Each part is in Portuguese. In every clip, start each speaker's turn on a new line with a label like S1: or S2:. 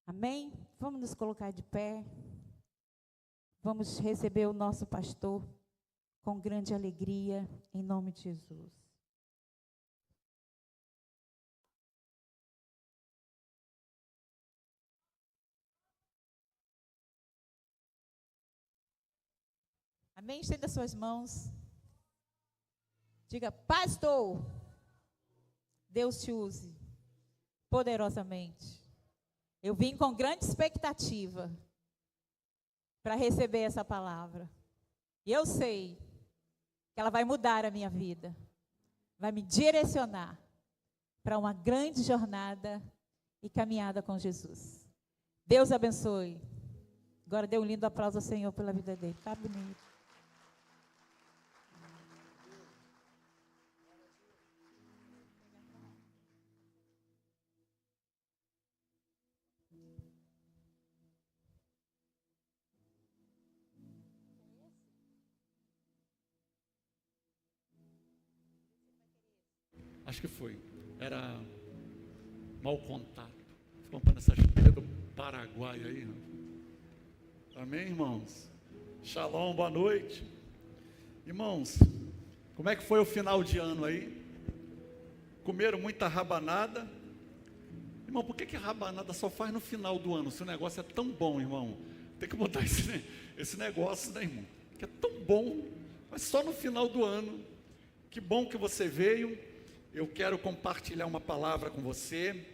S1: Amém? Vamos nos colocar de pé. Vamos receber o nosso pastor com grande alegria, em nome de Jesus. Amém? Estenda suas mãos. Diga, pastor, Deus te use poderosamente. Eu vim com grande expectativa para receber essa palavra. E eu sei que ela vai mudar a minha vida. Vai me direcionar para uma grande jornada e caminhada com Jesus. Deus abençoe. Agora dê um lindo aplauso ao Senhor pela vida dele. Tá bonito.
S2: Acho que foi. Era mau contato. Comprando essas pilhas do Paraguai aí. Amém, irmãos? Shalom, boa noite. Irmãos, como é que foi o final de ano aí? Comeram muita rabanada? Irmão, por que rabanada só faz no final do ano? Se o negócio é tão bom, irmão. Tem que mudar esse negócio, né, irmão? Que é tão bom, mas só no final do ano. Que bom que você veio. Eu quero compartilhar uma palavra com você.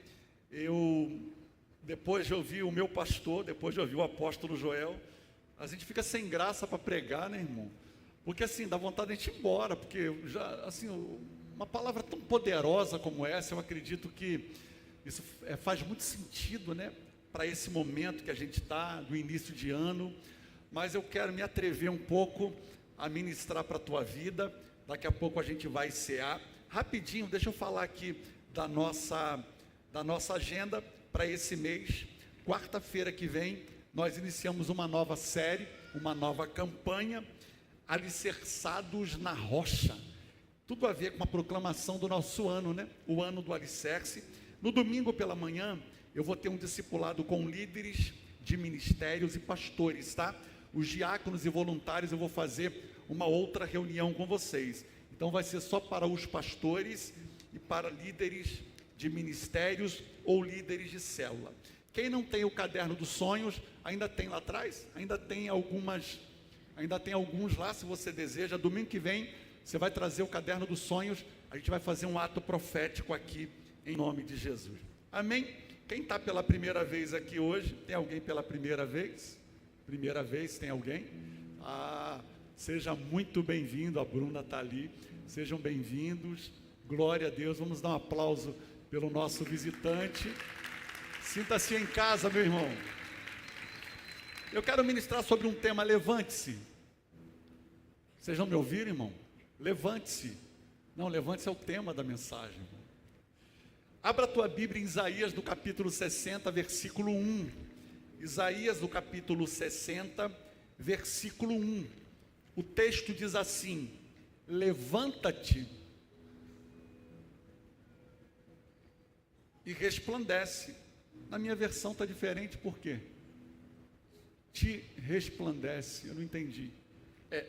S2: Depois de ouvir o meu pastor, depois de ouvir o apóstolo Joel, a gente fica sem graça para pregar, né, irmão? Porque assim, dá vontade de a gente ir embora, porque já, assim, uma palavra tão poderosa como essa, eu acredito que isso faz muito sentido, né, para esse momento que a gente está, do início de ano, mas eu quero me atrever um pouco a ministrar para a tua vida. Daqui a pouco a gente vai cear. Rapidinho, deixa eu falar aqui da nossa agenda para esse mês. Quarta-feira que vem, nós iniciamos uma nova série, uma nova campanha, Alicerçados na Rocha. Tudo a ver com a proclamação do nosso ano, né? O ano do alicerce. No domingo pela manhã, eu vou ter um discipulado com líderes de ministérios e pastores, tá? Os diáconos e voluntários, eu vou fazer uma outra reunião com vocês. Então vai ser só para os pastores e para líderes de ministérios ou líderes de célula. Quem não tem o caderno dos sonhos, ainda tem lá atrás, ainda tem alguns lá, se você deseja. Domingo que vem, você vai trazer o caderno dos sonhos, a gente vai fazer um ato profético aqui, em nome de Jesus. Amém? Quem está pela primeira vez aqui hoje? Tem alguém pela primeira vez? Primeira vez, tem alguém? Seja muito bem-vindo, a Bruna está ali. Sejam bem-vindos, glória a Deus. Vamos dar um aplauso pelo nosso visitante. Sinta-se em casa, meu irmão. Eu quero ministrar sobre um tema, levante-se. Vocês vão me ouvir, irmão? Levante-se. Não, levante-se é o tema da mensagem. Irmão. Abra a tua Bíblia em Isaías, do capítulo 60, versículo 1. Isaías, do capítulo 60, versículo 1. O texto diz assim: levanta-te e resplandece. Na minha versão está diferente, por quê? Te resplandece, eu não entendi.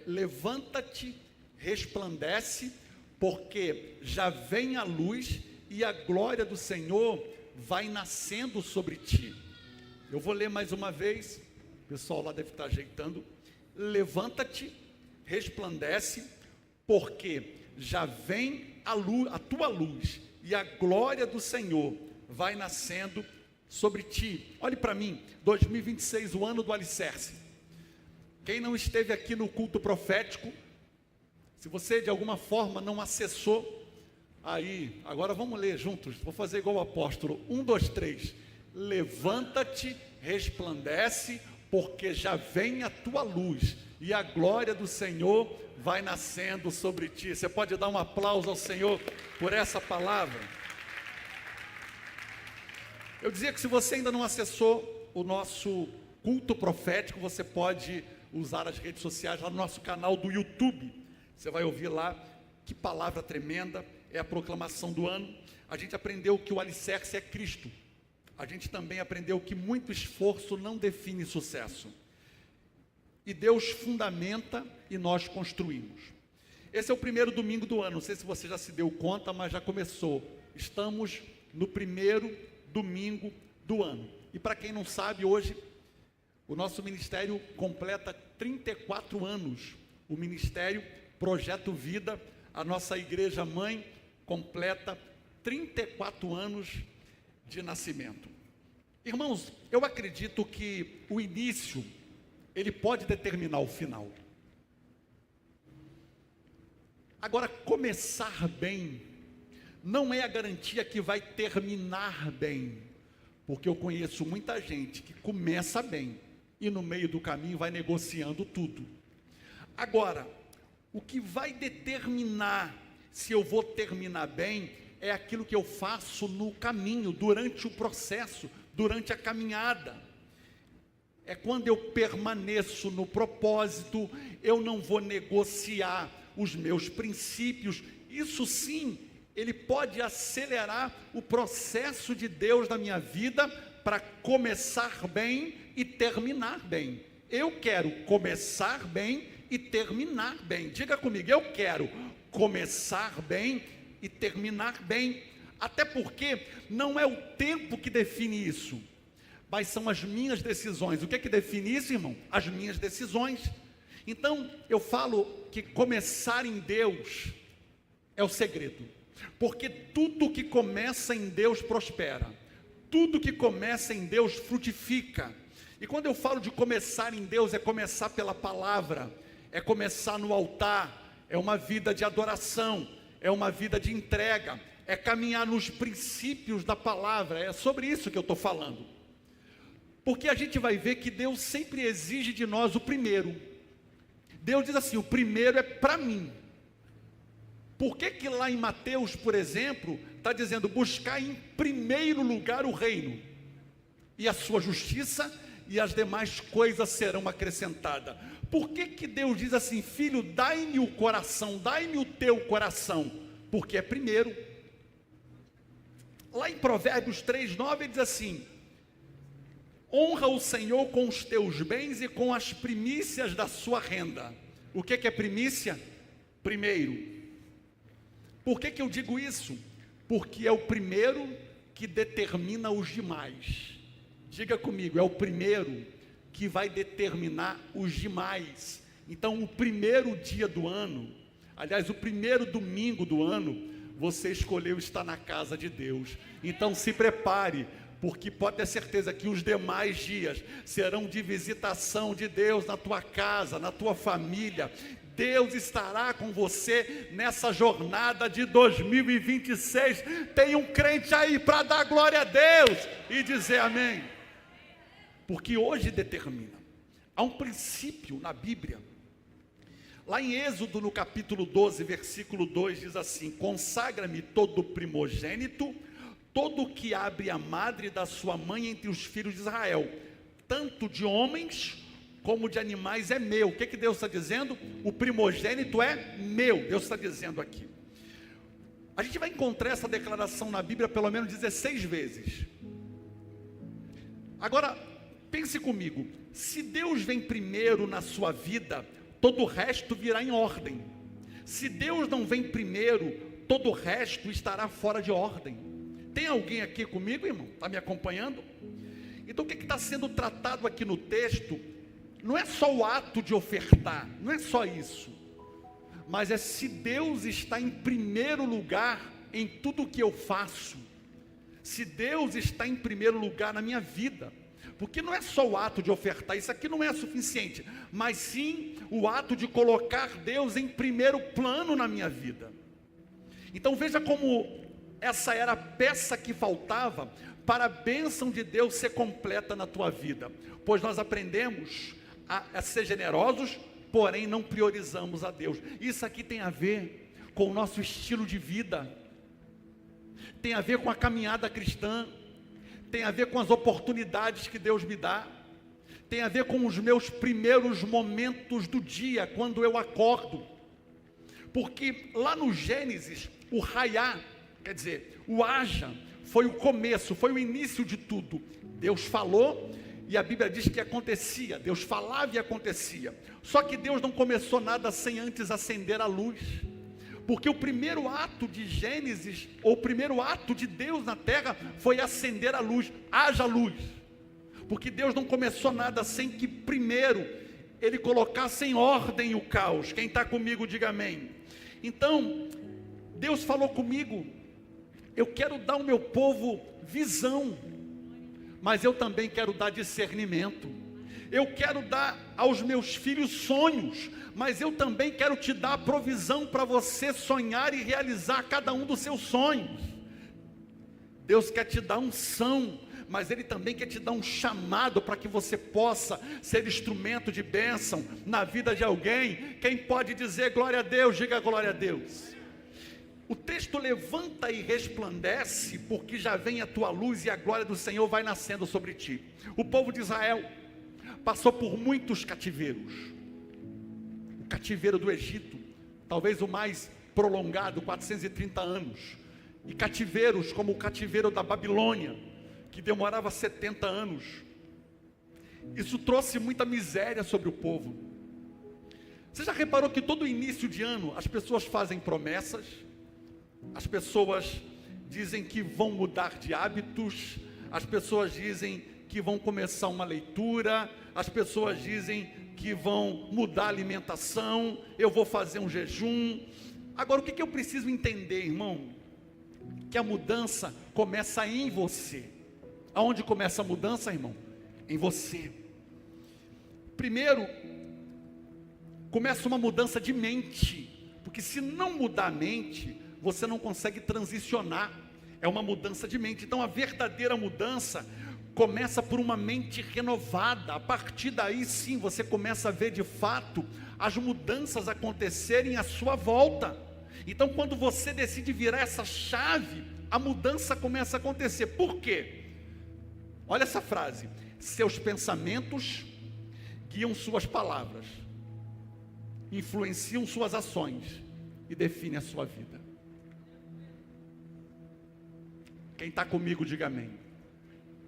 S2: Levanta-te, resplandece, porque já vem a luz e a glória do Senhor vai nascendo sobre ti. Eu vou ler mais uma vez, o pessoal lá deve estar ajeitando. Levanta-te, resplandece, porque já vem a tua luz e a glória do Senhor vai nascendo sobre ti. Olhe para mim, 2026, o ano do alicerce. Quem não esteve aqui no culto profético, se você de alguma forma não acessou, aí, agora vamos ler juntos, vou fazer igual o apóstolo, 1, 2, 3, levanta-te, resplandece, porque já vem a tua luz, e a glória do Senhor vai nascendo sobre ti. Você pode dar um aplauso ao Senhor por essa palavra? Eu dizia que se você ainda não acessou o nosso culto profético, você pode usar as redes sociais lá no nosso canal do YouTube. Você vai ouvir lá, que palavra tremenda, é a proclamação do ano. A gente aprendeu que o alicerce é Cristo. a gente também aprendeu que muito esforço não define sucesso. E Deus fundamenta e nós construímos. Esse é o primeiro domingo do ano, não sei se você já se deu conta, mas já começou. Estamos no primeiro domingo do ano. E para quem não sabe, hoje o nosso ministério completa 34 anos. O ministério Projeto Vida, a nossa igreja mãe, completa 34 anos de nascimento. Irmãos, eu acredito que o início, ele pode determinar o final. Agora, começar bem não é a garantia que vai terminar bem, porque eu conheço muita gente que começa bem e no meio do caminho vai negociando tudo. Agora, o que vai determinar se eu vou terminar bem é aquilo que eu faço no caminho, durante o processo, durante a caminhada. É quando eu permaneço no propósito, eu não vou negociar os meus princípios. Isso sim, ele pode acelerar o processo de Deus na minha vida para começar bem e terminar bem. Eu quero começar bem e terminar bem. Diga comigo, eu quero começar bem e terminar bem. Até porque não é o tempo que define isso, mas são as minhas decisões. O que é que define isso, irmão? As minhas decisões. Então, eu falo que começar em Deus é o segredo. Porque tudo que começa em Deus prospera. Tudo que começa em Deus frutifica. E quando eu falo de começar em Deus, é começar pela palavra, é começar no altar, é uma vida de adoração, é uma vida de entrega, é caminhar nos princípios da palavra. É sobre isso que eu estou falando. Porque a gente vai ver que Deus sempre exige de nós o primeiro. Deus diz assim, o primeiro é para mim. Por que lá em Mateus, por exemplo, está dizendo, buscar em primeiro lugar o reino, e a sua justiça, e as demais coisas serão acrescentadas? Por que Deus diz assim, filho, dai-me o coração, dai-me o teu coração? Porque é primeiro. Lá em Provérbios 3:9 ele diz assim, honra o Senhor com os teus bens e com as primícias da sua renda. O que é primícia? Primeiro. Por que eu digo isso? Porque é o primeiro que determina os demais. Diga comigo, é o primeiro que vai determinar os demais. Então, o primeiro dia do ano, aliás, o primeiro domingo do ano, você escolheu estar na casa de Deus. Então, se prepare, porque pode ter certeza que os demais dias serão de visitação de Deus na tua casa, na tua família. Deus estará com você nessa jornada de 2026. Tem um crente aí para dar glória a Deus e dizer amém. Porque hoje determina. Há um princípio na Bíblia. Lá em Êxodo, no capítulo 12, versículo 2, diz assim, consagra-me todo primogênito, todo que abre a madre da sua mãe entre os filhos de Israel, tanto de homens como de animais é meu. O que Deus está dizendo? O primogênito é meu. Deus está dizendo aqui. A gente vai encontrar essa declaração na Bíblia pelo menos 16 vezes. Agora, pense comigo, se Deus vem primeiro na sua vida, todo o resto virá em ordem. Se Deus não vem primeiro, todo o resto estará fora de ordem. Tem alguém aqui comigo, irmão? Está me acompanhando? Então o que está sendo tratado aqui no texto? Não é só o ato de ofertar, não é só isso, mas é se Deus está em primeiro lugar em tudo que eu faço, se Deus está em primeiro lugar na minha vida, porque não é só o ato de ofertar, isso aqui não é suficiente, mas sim o ato de colocar Deus em primeiro plano na minha vida. Então veja como essa era a peça que faltava para a bênção de Deus ser completa na tua vida, pois nós aprendemos a ser generosos, porém não priorizamos a Deus. Isso aqui tem a ver com o nosso estilo de vida, tem a ver com a caminhada cristã, tem a ver com as oportunidades que Deus me dá, tem a ver com os meus primeiros momentos do dia, quando eu acordo, porque lá no Gênesis, o raiar, quer dizer, o haja, foi o começo, foi o início de tudo. Deus falou e a Bíblia diz que acontecia. Deus falava e acontecia. Só que Deus não começou nada sem antes acender a luz. Porque o primeiro ato de Gênesis, ou o primeiro ato de Deus na terra, foi acender a luz. Haja luz. Porque Deus não começou nada sem que primeiro Ele colocasse em ordem o caos. Quem está comigo, diga amém. Então, Deus falou comigo: eu quero dar ao meu povo visão, mas eu também quero dar discernimento. Eu quero dar aos meus filhos sonhos, mas eu também quero te dar a provisão para você sonhar e realizar cada um dos seus sonhos. Deus quer te dar unção, mas Ele também quer te dar um chamado para que você possa ser instrumento de bênção na vida de alguém. Quem pode dizer glória a Deus, diga glória a Deus. O texto levanta e resplandece, porque já vem a tua luz e a glória do Senhor vai nascendo sobre ti. O povo de Israel passou por muitos cativeiros. O cativeiro do Egito, talvez o mais prolongado, 430 anos. E cativeiros como o cativeiro da Babilônia, que demorava 70 anos. Isso trouxe muita miséria sobre o povo. Você já reparou que todo início de ano as pessoas fazem promessas? As pessoas dizem que vão mudar de hábitos, as pessoas dizem que vão começar uma leitura, as pessoas dizem que vão mudar a alimentação, eu vou fazer um jejum. Agora, o que eu preciso entender, irmão? Que a mudança começa em você. Aonde começa a mudança, irmão? Em você. Primeiro, começa uma mudança de mente, porque se não mudar a mente, você não consegue transicionar. É uma mudança de mente. Então a verdadeira mudança começa por uma mente renovada. A partir daí sim você começa a ver de fato as mudanças acontecerem à sua volta. Então quando você decide virar essa chave, a mudança começa a acontecer. Por quê? Olha essa frase: seus pensamentos guiam suas palavras, influenciam suas ações e definem a sua vida. Quem está comigo, diga amém.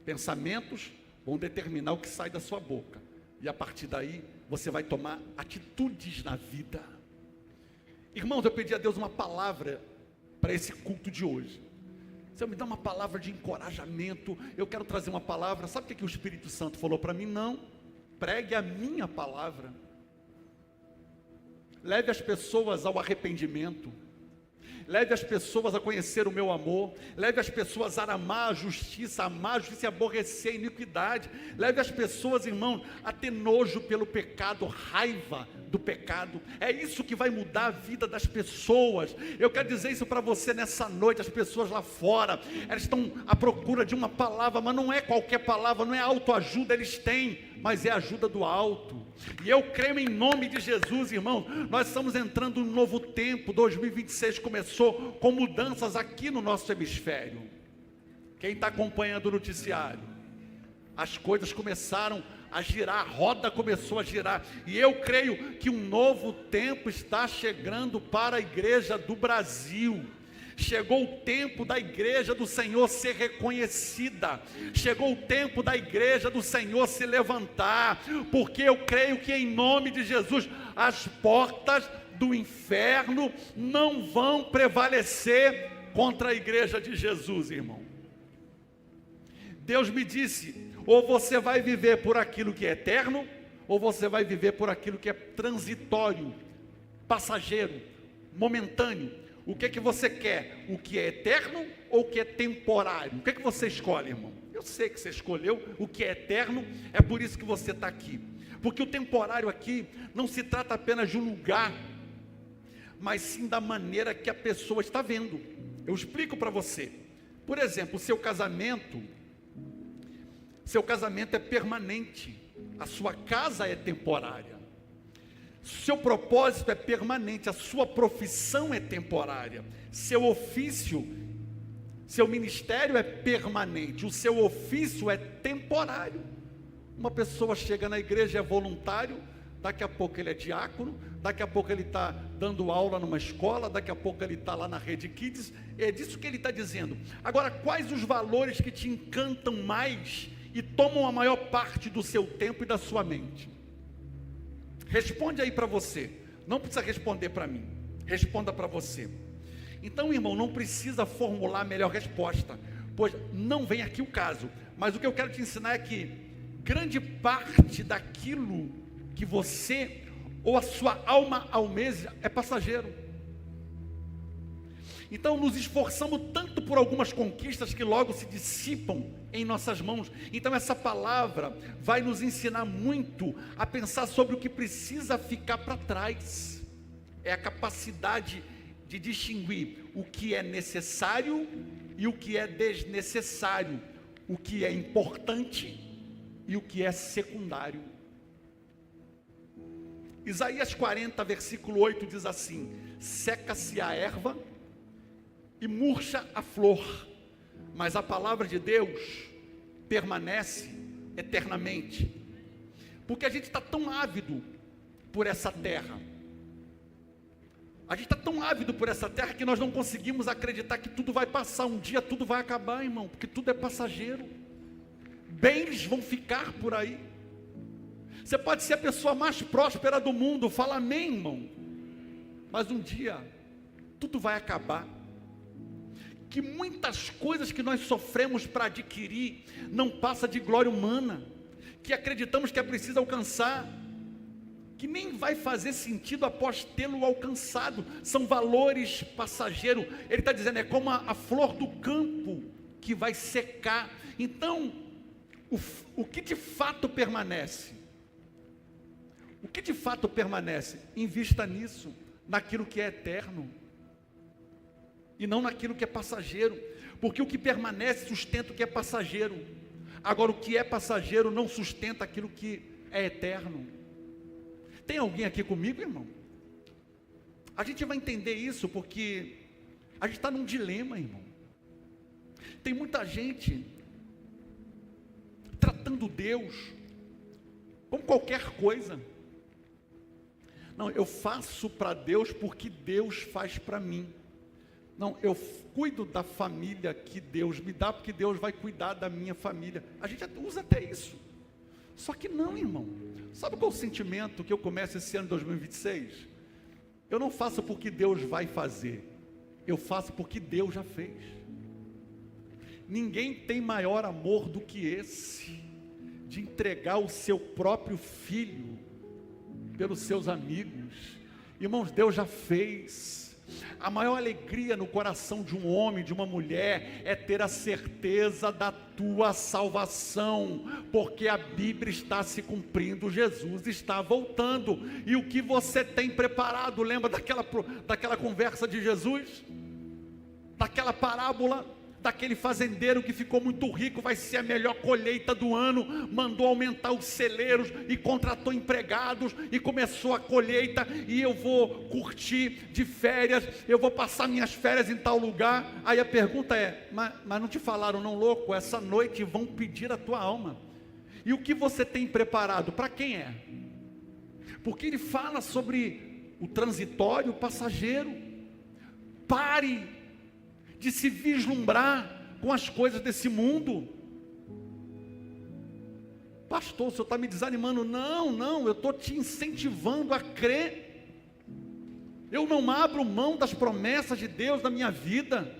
S2: Pensamentos vão determinar o que sai da sua boca. E a partir daí, você vai tomar atitudes na vida. Irmãos, eu pedi a Deus uma palavra para esse culto de hoje. Senhor, me dá uma palavra de encorajamento. Eu quero trazer uma palavra. Sabe o que o Espírito Santo falou para mim? Não. Pregue a minha palavra. Leve as pessoas ao arrependimento. Leve as pessoas a conhecer o meu amor. Leve as pessoas a amar a justiça e aborrecer a iniquidade. Leve as pessoas, irmão, a ter nojo pelo pecado, raiva do pecado. É isso que vai mudar a vida das pessoas. Eu quero dizer isso para você nessa noite. As pessoas lá fora, elas estão à procura de uma palavra, mas não é qualquer palavra, não é autoajuda, eles têm, mas é a ajuda do alto. E eu creio em nome de Jesus, irmão. Nós estamos entrando num novo tempo. 2026 começou com mudanças aqui no nosso hemisfério. Quem está acompanhando o noticiário, as coisas começaram a girar, a roda começou a girar, e eu creio que um novo tempo está chegando para a igreja do Brasil. Chegou o tempo da igreja do Senhor ser reconhecida. Chegou o tempo da igreja do Senhor se levantar. Porque eu creio que em nome de Jesus, as portas do inferno não vão prevalecer contra a igreja de Jesus, irmão. Deus me disse: ou você vai viver por aquilo que é eterno, ou você vai viver por aquilo que é transitório, passageiro, momentâneo. O que é que você quer? O que é eterno ou o que é temporário? O que é que você escolhe, irmão? Eu sei que você escolheu o que é eterno, é por isso que você está aqui. Porque o temporário aqui não se trata apenas de um lugar, mas sim da maneira que a pessoa está vendo. Eu explico para você. Por exemplo, o seu casamento é permanente, a sua casa é temporária. Seu propósito é permanente, a sua profissão é temporária, seu ofício, seu ministério é permanente, o seu ofício é temporário. Uma pessoa chega na igreja, é voluntário, daqui a pouco ele é diácono, daqui a pouco ele está dando aula numa escola, daqui a pouco ele está lá na Rede Kids. É disso que ele está dizendo. Agora, quais os valores que te encantam mais e tomam a maior parte do seu tempo e da sua mente? Responde aí para você. Não precisa responder para mim. Responda para você. Então, irmão, não precisa formular a melhor resposta, pois não vem aqui o caso. Mas o que eu quero te ensinar é que grande parte daquilo que você ou a sua alma almeja é passageiro. Então nos esforçamos tanto por algumas conquistas que logo se dissipam em nossas mãos. Então essa palavra vai nos ensinar muito a pensar sobre o que precisa ficar para trás. É a capacidade de distinguir o que é necessário e o que é desnecessário, o que é importante e o que é secundário. Isaías 40, versículo 8 diz assim: seca-se a erva e murcha a flor, mas a palavra de Deus permanece eternamente. Porque a gente está tão ávido por essa terra, a gente está tão ávido por essa terra que nós não conseguimos acreditar que tudo vai passar. Um dia tudo vai acabar, irmão, porque tudo é passageiro. Bens vão ficar por aí. Você pode ser a pessoa mais próspera do mundo, fala amém, irmão, mas um dia tudo vai acabar. Que muitas coisas que nós sofremos para adquirir não passa de glória humana, que acreditamos que é preciso alcançar, que nem vai fazer sentido após tê-lo alcançado. São valores passageiros. Ele está dizendo, é como a flor do campo que vai secar. Então, o que de fato permanece? O que de fato permanece? Invista nisso, naquilo que é eterno, e não naquilo que é passageiro, porque o que permanece sustenta o que é passageiro. Agora, o que é passageiro não sustenta aquilo que é eterno. Tem alguém aqui comigo, irmão? A gente vai entender isso porque a gente está num dilema, irmão. Tem muita gente tratando Deus como qualquer coisa. Não, eu faço para Deus porque Deus faz para mim. Não, eu cuido da família que Deus me dá, porque Deus vai cuidar da minha família. A gente usa até isso. Só que não, irmão. Sabe qual é o sentimento que eu começo esse ano de 2026? Eu não faço porque Deus vai fazer. Eu faço porque Deus já fez. Ninguém tem maior amor do que esse, de entregar o seu próprio filho pelos seus amigos. Irmãos, Deus já fez. A maior alegria no coração de um homem, de uma mulher, é ter a certeza da tua salvação, porque a Bíblia está se cumprindo, Jesus está voltando. E o que você tem preparado? Lembra daquela conversa de Jesus? Daquela parábola? Daquele fazendeiro que ficou muito rico, vai ser a melhor colheita do ano, mandou aumentar os celeiros e contratou empregados e começou a colheita, e eu vou curtir de férias, eu vou passar minhas férias em tal lugar. Aí a pergunta é, mas não te falaram não, louco? Essa noite vão pedir a tua alma. E o que você tem preparado? Para quem é? Porque ele fala sobre o transitório, o passageiro. Pare de se vislumbrar com as coisas desse mundo. Pastor, o senhor está me desanimando? Não, eu estou te incentivando a crer. Eu não abro mão das promessas de Deus na minha vida.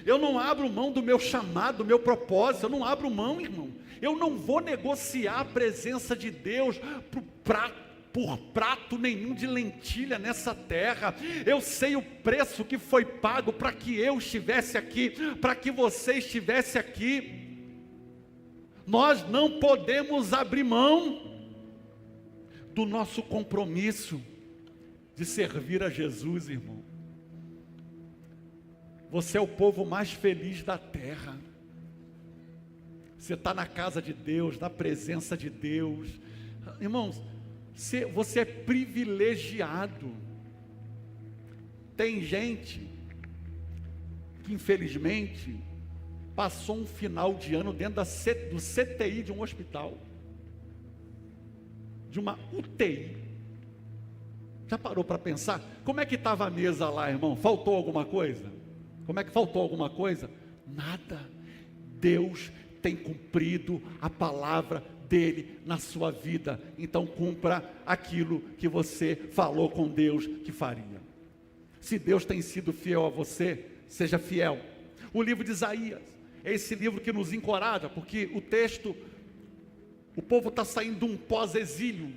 S2: Eu não abro mão do meu chamado, do meu propósito. Eu não abro mão, irmão. Eu não vou negociar a presença de Deus por prato nenhum de lentilha nessa terra. Eu sei o preço que foi pago para que eu estivesse aqui, para que você estivesse aqui. Nós não podemos abrir mão do nosso compromisso de servir a Jesus, irmão. Você é o povo mais feliz da terra. Você está na casa de Deus, na presença de Deus. Irmãos, você é privilegiado. Tem gente que infelizmente passou um final de ano dentro do CTI de um hospital, de uma UTI, Já parou para pensar? Como é que estava a mesa lá, irmão? Faltou alguma coisa? Como é que faltou alguma coisa? Nada. Deus tem cumprido a palavra dele na sua vida. Então cumpra aquilo que você falou com Deus que faria. Se Deus tem sido fiel a você, seja fiel. O livro de Isaías é esse livro que nos encoraja, porque o texto, o povo está saindo de um pós-exílio.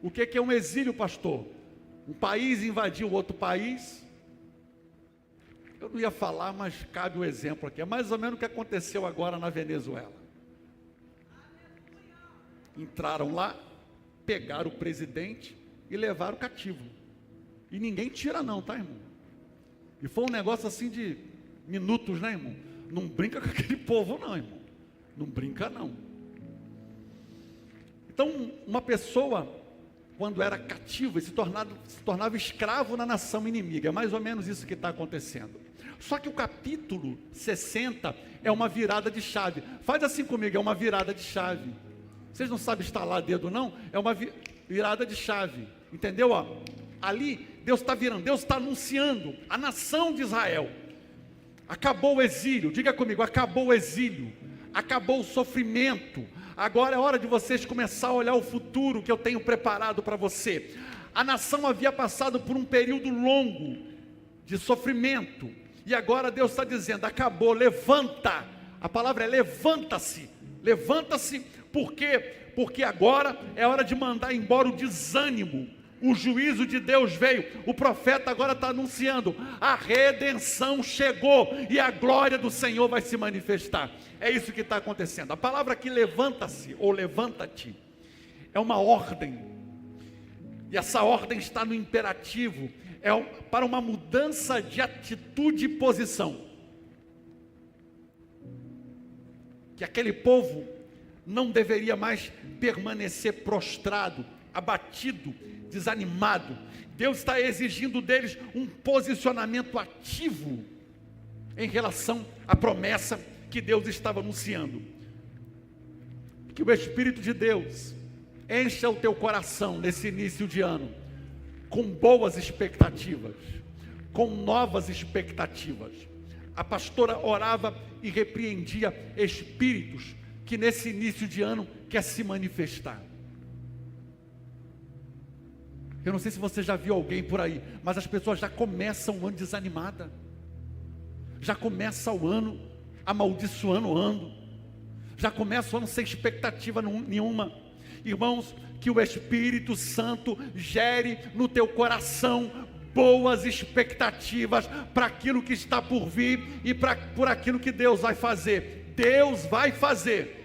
S2: O que é um exílio, pastor? Um país invadiu outro país. Eu não ia falar, mas cabe o exemplo aqui. É mais ou menos o que aconteceu agora na Venezuela. Entraram lá, pegaram o presidente e levaram cativo. E ninguém tira não, tá, irmão? E foi um negócio assim de minutos, né, irmão? Não brinca com aquele povo não, irmão. Não brinca não. Então, uma pessoa, quando era cativo, se tornava escravo na nação inimiga. É mais ou menos isso que está acontecendo. Só que o capítulo 60 é uma virada de chave. Faz assim comigo, é uma virada de chave. Vocês não sabem estalar dedo não? É uma virada de chave. Entendeu? Ó, ali, Deus está virando, Deus está anunciando a nação de Israel. Acabou o exílio, diga comigo, acabou o exílio. Acabou o sofrimento. Agora é hora de vocês começar a olhar o futuro que eu tenho preparado para você. A nação havia passado por um período longo de sofrimento, e agora Deus está dizendo, acabou, levanta. A palavra é levanta-se. Levanta-se, por quê? Porque agora é hora de mandar embora o desânimo. O juízo de Deus veio. O profeta agora está anunciando, a redenção chegou e a glória do Senhor vai se manifestar. É isso que está acontecendo. A palavra aqui levanta-se ou levanta-te é uma ordem, e essa ordem está no imperativo, é para uma mudança de atitude e posição. Que aquele povo não deveria mais permanecer prostrado, abatido, desanimado. Deus está exigindo deles um posicionamento ativo em relação à promessa que Deus estava anunciando. Que o Espírito de Deus encha o teu coração nesse início de ano com boas expectativas, com novas expectativas. A pastora orava e repreendia espíritos que nesse início de ano quer se manifestar. Eu não sei se você já viu alguém por aí, mas as pessoas já começam o ano desanimada, já começa o ano amaldiçoando o ano, já começa o ano sem expectativa nenhuma. Irmãos, que o Espírito Santo gere no teu coração boas expectativas para aquilo que está por vir e por aquilo que Deus vai fazer. Deus vai fazer.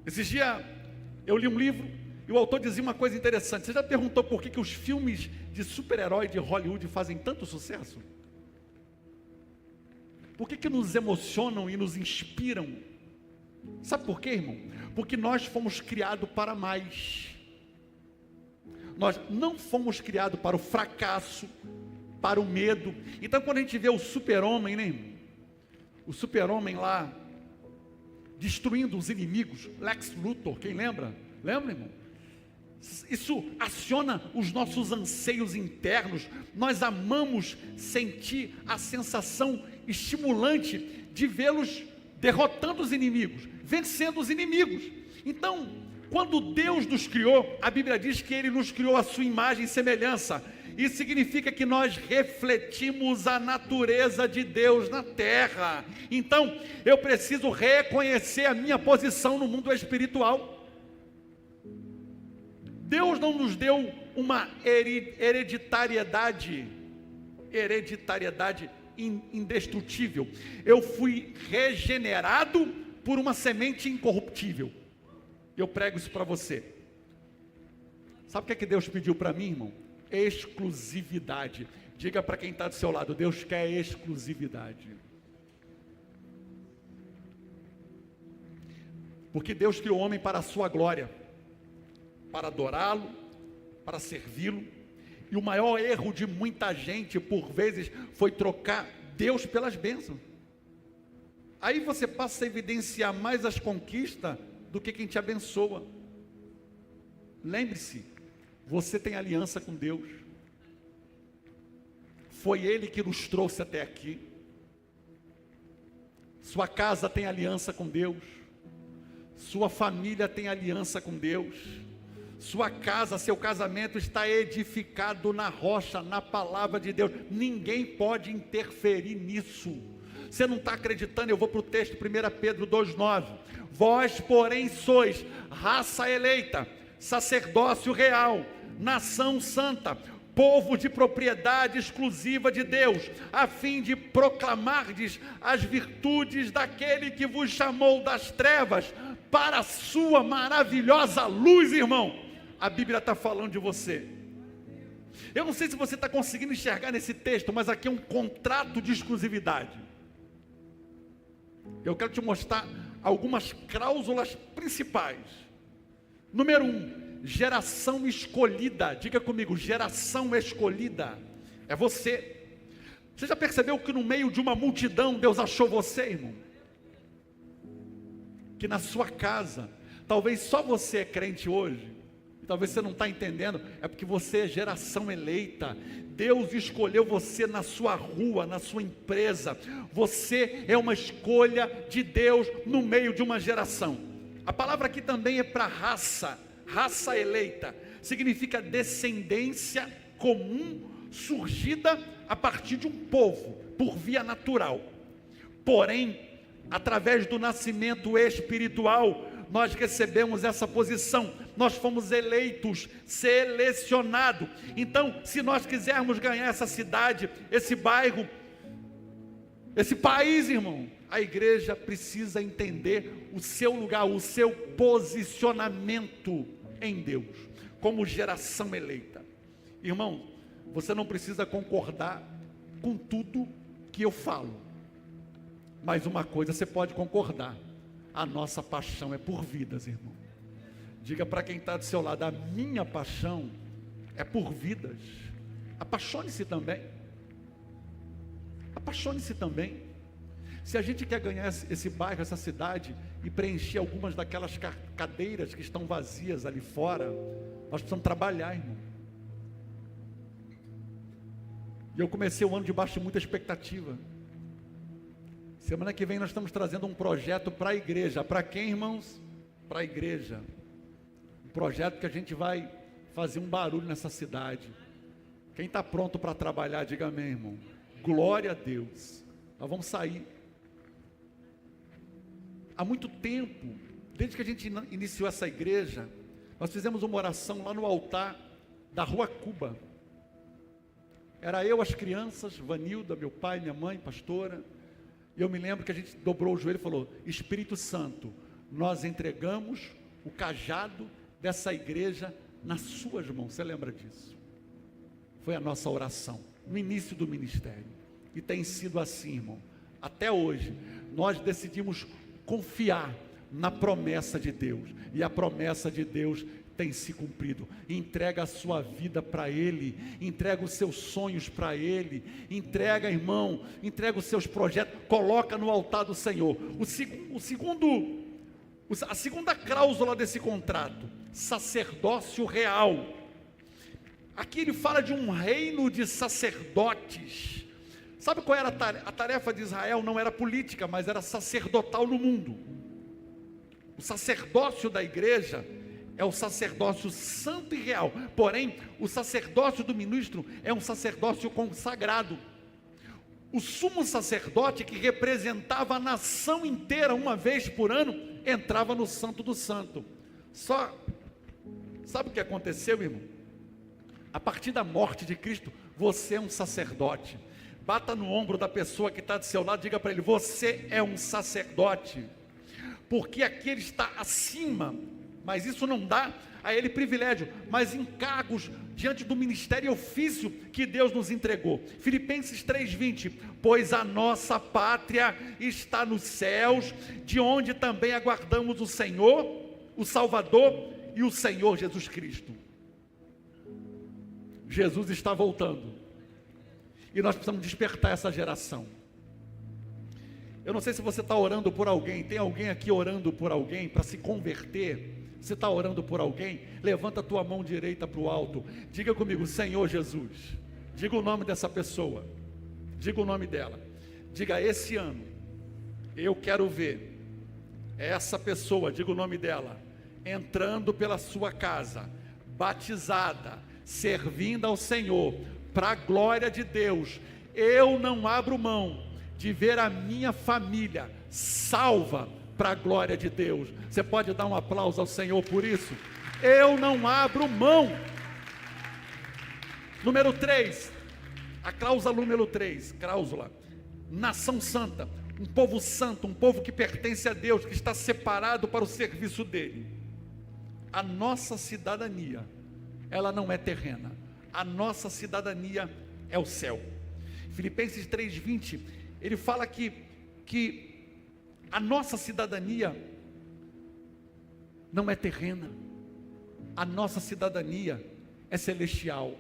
S2: Esse dia eu li um livro e o autor dizia uma coisa interessante. Você já perguntou por que os filmes de super-herói de Hollywood fazem tanto sucesso? Por que nos emocionam e nos inspiram? Sabe por quê, irmão? Porque nós fomos criados para mais. Nós não fomos criados para o fracasso, para o medo. Então quando a gente vê o super-homem, né, irmão? O super-homem lá, destruindo os inimigos, Lex Luthor, quem lembra? Lembra, irmão? Isso aciona os nossos anseios internos. Nós amamos sentir a sensação estimulante de vê-los derrotando os inimigos, vencendo os inimigos. Então, quando Deus nos criou, a Bíblia diz que Ele nos criou à sua imagem e semelhança. Isso significa que nós refletimos a natureza de Deus na terra. Então, eu preciso reconhecer a minha posição no mundo espiritual. Deus não nos deu uma hereditariedade indestrutível. Eu fui regenerado por uma semente incorruptível. Eu prego isso para você. Sabe o que Deus pediu para mim, irmão? Exclusividade. Diga para quem está do seu lado, Deus quer exclusividade. Porque Deus criou o homem para a sua glória, para adorá-lo, para servi-lo. E o maior erro de muita gente, por vezes, foi trocar Deus pelas bênçãos. Aí você passa a evidenciar mais as conquistas do que quem te abençoa. lembre-se, você tem aliança com Deus. Foi Ele que nos trouxe até aqui. Sua casa tem aliança com Deus. Sua família tem aliança com Deus. Sua casa, seu casamento está edificado na rocha, na palavra de Deus. Ninguém pode interferir nisso. Você não está acreditando? Eu vou para o texto, 1 Pedro 2,9. Vós, porém, sois raça eleita, sacerdócio real, nação santa, povo de propriedade exclusiva de Deus, a fim de proclamardes as virtudes daquele que vos chamou das trevas para a sua maravilhosa luz, irmão. A Bíblia está falando de você. Eu não sei se você está conseguindo enxergar nesse texto, mas aqui é um contrato de exclusividade. Eu quero te mostrar algumas cláusulas principais. Número 1, geração escolhida. Diga comigo, geração escolhida. É você. Você já percebeu que no meio de uma multidão Deus achou você, irmão? Que na sua casa, talvez só você é crente hoje, e talvez você não está entendendo, é porque você é geração eleita. Deus escolheu você na sua rua, na sua empresa. Você é uma escolha de Deus no meio de uma geração. A palavra aqui também é para raça. Raça eleita significa descendência comum surgida a partir de um povo, por via natural. Porém, através do nascimento espiritual, nós recebemos essa posição, nós fomos eleitos, selecionados. Então, se nós quisermos ganhar essa cidade, esse bairro, esse país, irmão, a igreja precisa entender o seu lugar, o seu posicionamento em Deus, como geração eleita. Irmão, você não precisa concordar com tudo que eu falo, mas uma coisa você pode concordar: a nossa paixão é por vidas, irmão. Diga para quem está do seu lado: a minha paixão é por vidas. Apaixone-se também. Apaixone-se também. Se a gente quer ganhar esse bairro, essa cidade, e preencher algumas daquelas cadeiras que estão vazias ali fora, nós precisamos trabalhar, irmão. E eu comecei o ano debaixo de muita expectativa. Semana que vem nós estamos trazendo um projeto para a igreja. Para quem, irmãos? Para a igreja. Um projeto que a gente vai fazer um barulho nessa cidade. Quem está pronto para trabalhar, diga amém, irmão. Glória a Deus. Nós vamos sair. Há muito tempo, desde que a gente iniciou essa igreja, nós fizemos uma oração lá no altar da Rua Cuba. Era eu, as crianças, Vanilda, meu pai, minha mãe, pastora. E eu me lembro que a gente dobrou o joelho e falou: Espírito Santo, nós entregamos o cajado dessa igreja nas suas mãos. Você lembra disso? Foi a nossa oração no início do ministério, e tem sido assim, irmão, até hoje. Nós decidimos confiar na promessa de Deus, e a promessa de Deus tem se cumprido. Entrega a sua vida para Ele, entrega os seus sonhos para Ele, entrega, irmão, entrega os seus projetos, coloca no altar do Senhor. A segunda cláusula desse contrato: sacerdócio real. Aqui ele fala de um reino de sacerdotes. Sabe qual era a tarefa de Israel? Não era política, mas era sacerdotal no mundo. O sacerdócio da igreja é o sacerdócio santo e real. Porém, o sacerdócio do ministro é um sacerdócio consagrado. O sumo sacerdote, que representava a nação inteira uma vez por ano, entrava no Santo do Santo. Sabe o que aconteceu, irmão? A partir da morte de Cristo, você é um sacerdote. Bata no ombro da pessoa que está do seu lado, diga para ele: você é um sacerdote. Porque aqui ele está acima, mas isso não dá a ele privilégio, mas encargos diante do ministério e ofício que Deus nos entregou. Filipenses 3:20: pois a nossa pátria está nos céus, de onde também aguardamos o Senhor, o Salvador e o Senhor Jesus Cristo. Jesus está voltando, e nós precisamos despertar essa geração. Eu não sei se você está orando por alguém. Tem alguém aqui orando por alguém para se converter? Você está orando por alguém? Levanta a tua mão direita para o alto. Diga comigo, Senhor Jesus. Diga o nome dessa pessoa. Diga o nome dela. Diga, esse ano, eu quero ver essa pessoa, diga o nome dela, entrando pela sua casa, batizada, servindo ao Senhor, para a glória de Deus. Eu não abro mão de ver a minha família salva para a glória de Deus. Você pode dar um aplauso ao Senhor por isso? Eu não abro mão. Número 3, a cláusula número 3, cláusula, nação santa, um povo santo, um povo que pertence a Deus, que está separado para o serviço dele. A nossa cidadania, ela não é terrena, a nossa cidadania é o céu. Filipenses 3:20, ele fala que a nossa cidadania não é terrena, a nossa cidadania é celestial.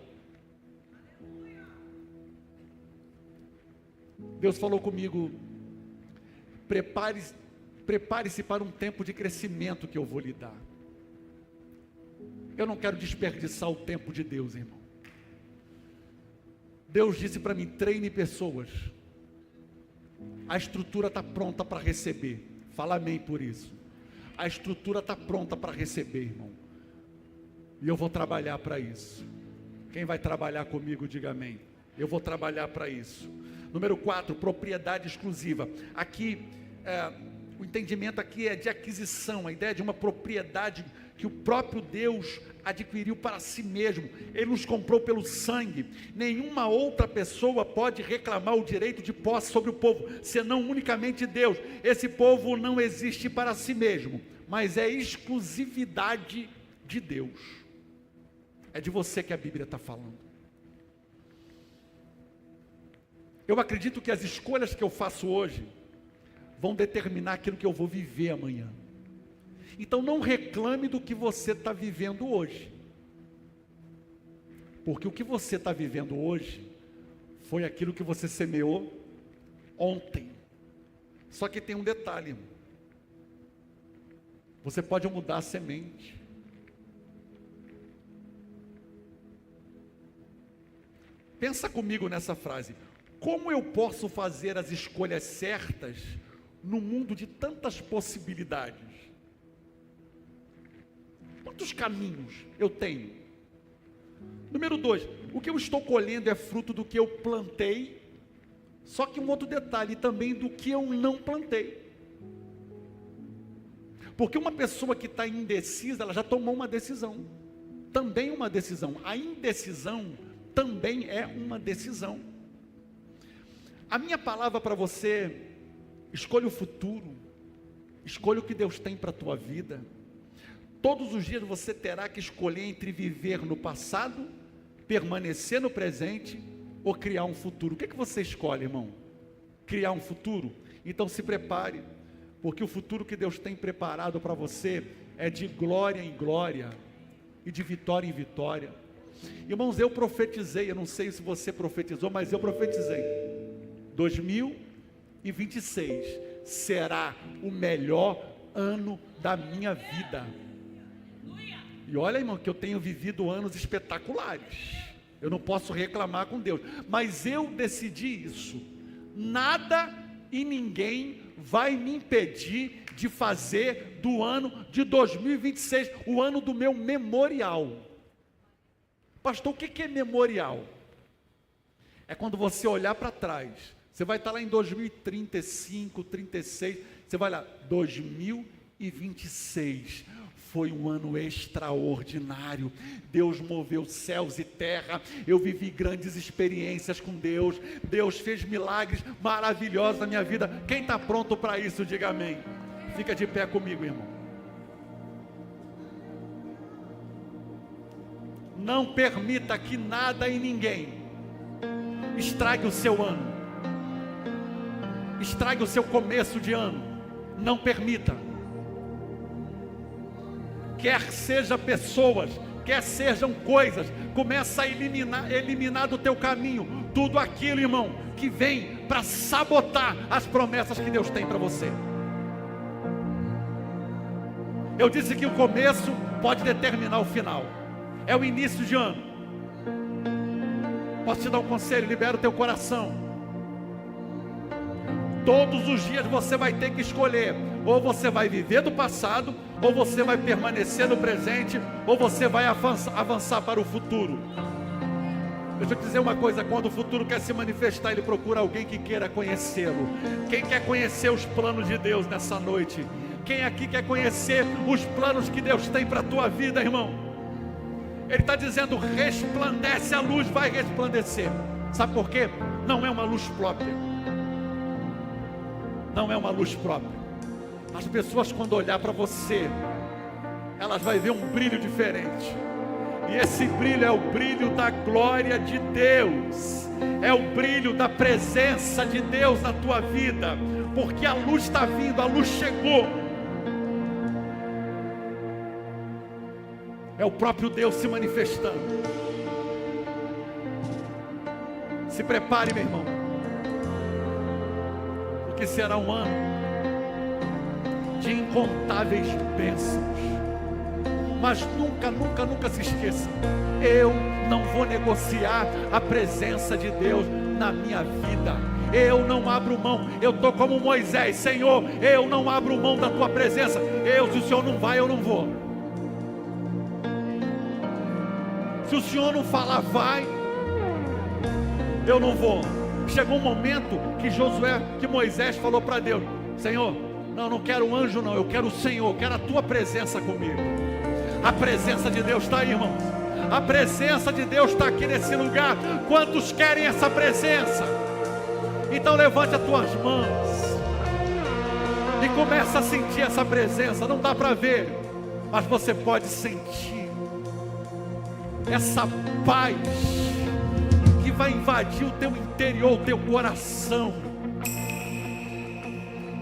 S2: Deus falou comigo, prepare-se para um tempo de crescimento que eu vou lhe dar. Eu não quero desperdiçar o tempo de Deus, irmão. Deus disse para mim, treine pessoas. A estrutura está pronta para receber. Fala amém por isso. A estrutura está pronta para receber, irmão. E eu vou trabalhar para isso. Quem vai trabalhar comigo, diga amém. Eu vou trabalhar para isso. Número 4, propriedade exclusiva. Aqui, o entendimento aqui é de aquisição, a ideia de uma propriedade que o próprio Deus adquiriu para si mesmo. Ele nos comprou pelo sangue. Nenhuma outra pessoa pode reclamar o direito de posse sobre o povo, senão unicamente Deus. Esse povo não existe para si mesmo, mas é exclusividade de Deus. É de você que a Bíblia está falando. Eu acredito que as escolhas que eu faço hoje vão determinar aquilo que eu vou viver amanhã. Então não reclame do que você está vivendo hoje, porque o que você está vivendo hoje foi aquilo que você semeou ontem. Só que tem um detalhe, irmão. Você pode mudar a semente. Pensa comigo nessa frase. Como eu posso fazer as escolhas certas no mundo de tantas possibilidades? Quantos caminhos eu tenho? Número 2, o que eu estou colhendo é fruto do que eu plantei, só que um outro detalhe também do que eu não plantei. Porque uma pessoa que está indecisa, ela já tomou uma decisão, também uma decisão. A indecisão também é uma decisão. A minha palavra para você, escolha o futuro, escolha o que Deus tem para a tua vida. Todos os dias você terá que escolher entre viver no passado, permanecer no presente ou criar um futuro. O que você escolhe, irmão? Criar um futuro? Então se prepare, porque o futuro que Deus tem preparado para você é de glória em glória e de vitória em vitória. Irmãos, eu profetizei, eu não sei se você profetizou, mas eu profetizei. 2026 será o melhor ano da minha vida. E olha, irmão, que eu tenho vivido anos espetaculares. Eu não posso reclamar com Deus, mas eu decidi isso. Nada e ninguém vai me impedir de fazer do ano de 2026 o ano do meu memorial. Pastor, o que é memorial? É quando você olhar para trás. Você vai estar lá em 2035, 36, você vai lá, 2026, foi um ano extraordinário, Deus moveu céus e terra, eu vivi grandes experiências com Deus, Deus fez milagres maravilhosos na minha vida. Quem está pronto para isso, diga amém. Fica de pé comigo, irmão. Não permita que nada e ninguém estrague o seu ano, estrague o seu começo de ano. Não permita. Quer seja pessoas, quer sejam coisas, começa a eliminar do teu caminho tudo aquilo, irmão, que vem para sabotar as promessas que Deus tem para você. Eu disse que o começo pode determinar o final. É o início de ano. Posso te dar um conselho? Libera o teu coração. Todos os dias você vai ter que escolher. Ou você vai viver do passado, ou você vai permanecer no presente, ou você vai avançar para o futuro. Deixa eu te dizer uma coisa, quando o futuro quer se manifestar, ele procura alguém que queira conhecê-lo. Quem quer conhecer os planos de Deus nessa noite? Quem aqui quer conhecer os planos que Deus tem para a tua vida, irmão? Ele está dizendo, resplandece, a luz vai resplandecer. Sabe por quê? Não é uma luz própria. Não é uma luz própria. As pessoas, quando olhar para você, elas vão ver um brilho diferente. E esse brilho é o brilho da glória de Deus. É o brilho da presença de Deus na tua vida. Porque a luz está vindo, a luz chegou. É o próprio Deus se manifestando. Se prepare, meu irmão, porque será um ano de incontáveis bênçãos. Mas nunca, nunca, nunca se esqueça, eu não vou negociar a presença de Deus na minha vida. Eu não abro mão. Eu estou como Moisés, Senhor, eu não abro mão da tua presença. Se o Senhor não vai, eu não vou. Se o Senhor não falar vai, eu não vou. Chegou um momento que Moisés falou para Deus, Senhor, não quero um anjo não, eu quero o Senhor, eu quero a tua presença comigo. A presença de Deus está aí, irmão. A presença de Deus está aqui nesse lugar. Quantos querem essa presença? Então levante as tuas mãos e começa a sentir essa presença. Não dá para ver, mas você pode sentir essa paz que vai invadir o teu interior, o teu coração.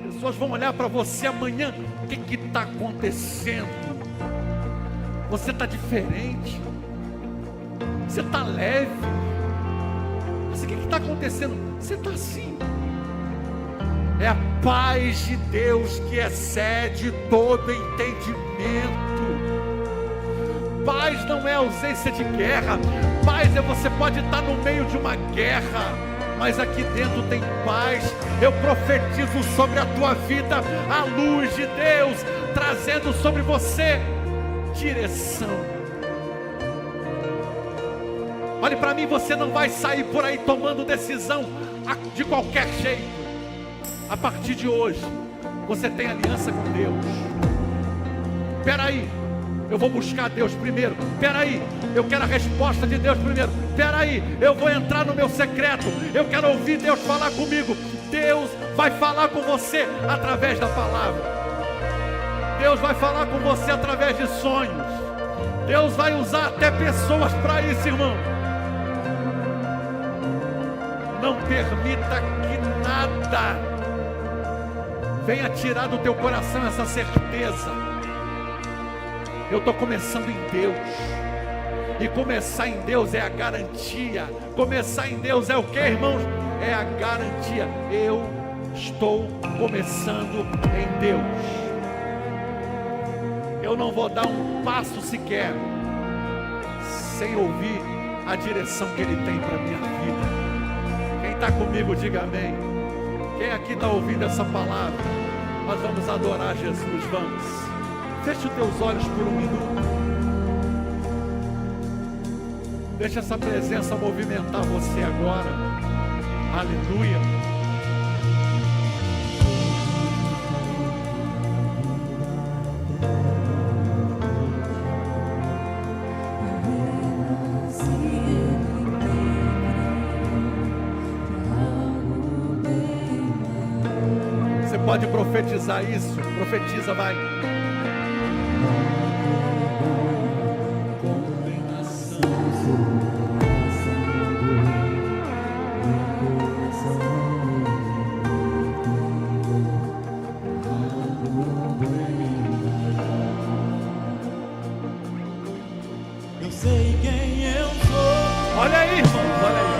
S2: Pessoas vão olhar para você amanhã. O que está acontecendo? Você está diferente. Você está leve. Mas o que está acontecendo? Você está assim. É a paz de Deus que excede todo entendimento. Paz não é ausência de guerra. Paz é você pode estar no meio de uma guerra, mas aqui dentro tem paz. Eu profetizo sobre a tua vida a luz de Deus, trazendo sobre você direção. Olhe para mim, você não vai sair por aí tomando decisão de qualquer jeito. A partir de hoje, você tem aliança com Deus. Espera aí, eu vou buscar Deus primeiro. Espera aí, eu quero a resposta de Deus primeiro. Espera aí, eu vou entrar no meu secreto. Eu quero ouvir Deus falar comigo. Deus vai falar com você através da palavra. Deus vai falar com você através de sonhos. Deus vai usar até pessoas para isso, irmão. Não permita que nada venha tirar do teu coração essa certeza. Eu estou começando em Deus. E começar em Deus é a garantia. Começar em Deus é o que, irmãos? É a garantia. Eu estou começando em Deus. Eu não vou dar um passo sequer sem ouvir a direção que Ele tem para a minha vida. Quem está comigo, diga amém. Quem aqui está ouvindo essa palavra? Nós vamos adorar Jesus, vamos. Feche os teus olhos por um minuto. Deixa essa presença movimentar você agora. Aleluia. Você pode profetizar isso? Profetiza, vai. Olha aí, irmãos, olha aí.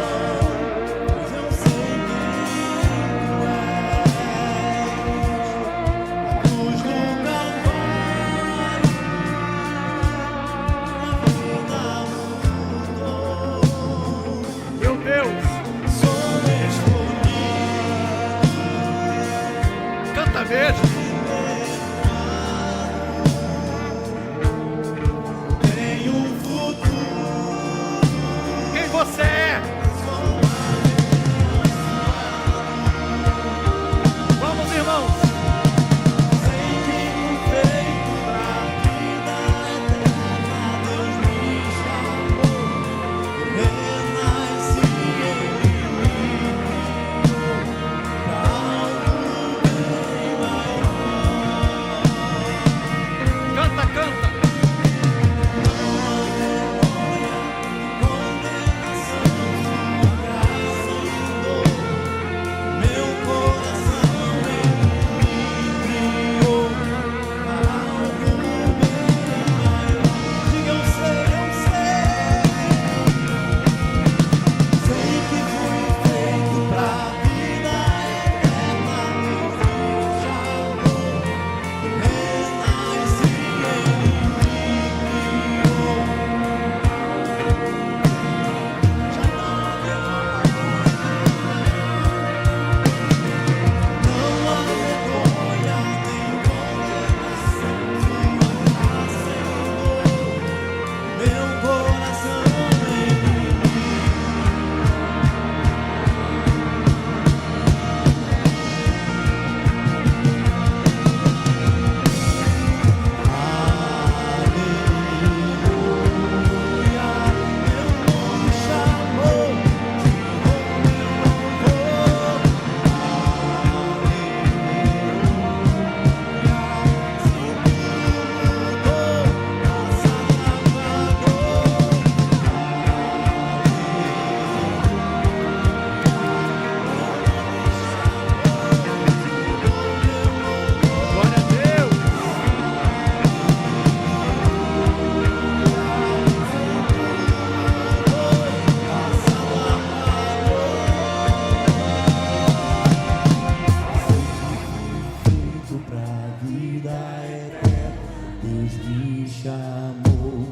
S3: vida eterna. Deus me chamou,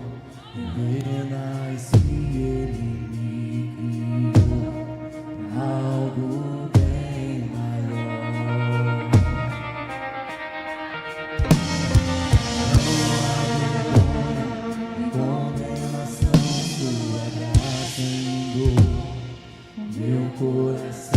S3: renasci, Ele me criou pra algo bem maior. Condenação, sua graça inundou meu coração.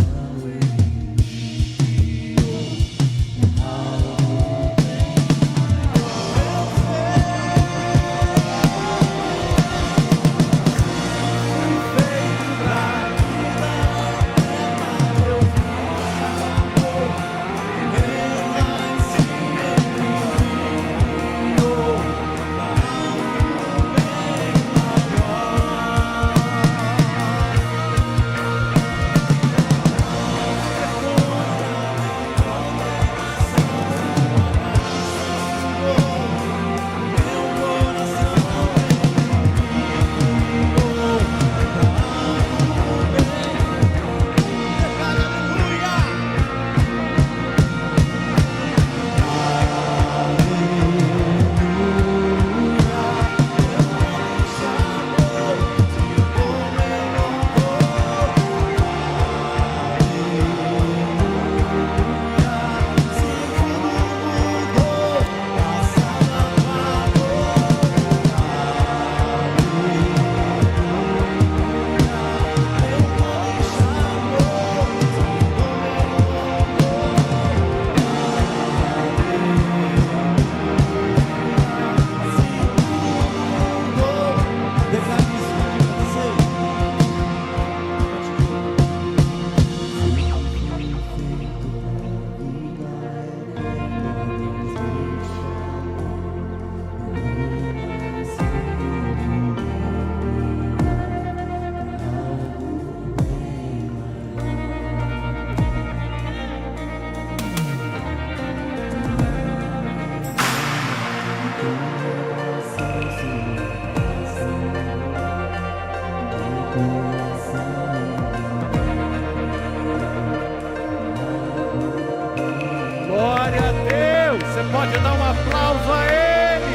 S2: Glória a Deus! Você pode dar um aplauso a Ele!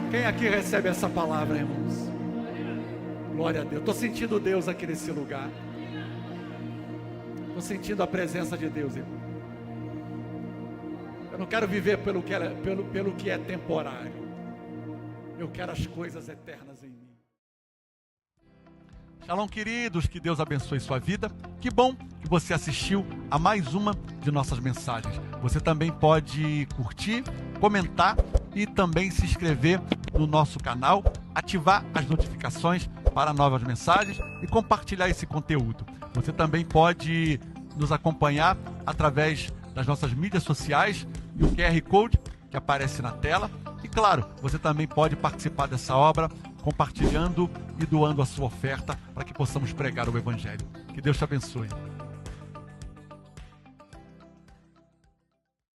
S2: Quem aqui recebe essa palavra, irmãos? Glória a Deus! Estou sentindo Deus aqui nesse lugar. Estou sentindo a presença de Deus, irmão. Eu não quero viver pelo que é temporário. Eu quero as coisas eternas em mim. Shalom, queridos, que Deus abençoe sua vida. Que bom que você assistiu a mais uma de nossas mensagens. Você também pode curtir, comentar e também se inscrever no nosso canal, ativar as notificações para novas mensagens e compartilhar esse conteúdo. Você também pode nos acompanhar através das nossas mídias sociais e o QR Code que aparece na tela. E claro, você também pode participar dessa obra compartilhando e doando a sua oferta para que possamos pregar o Evangelho. Que Deus te abençoe.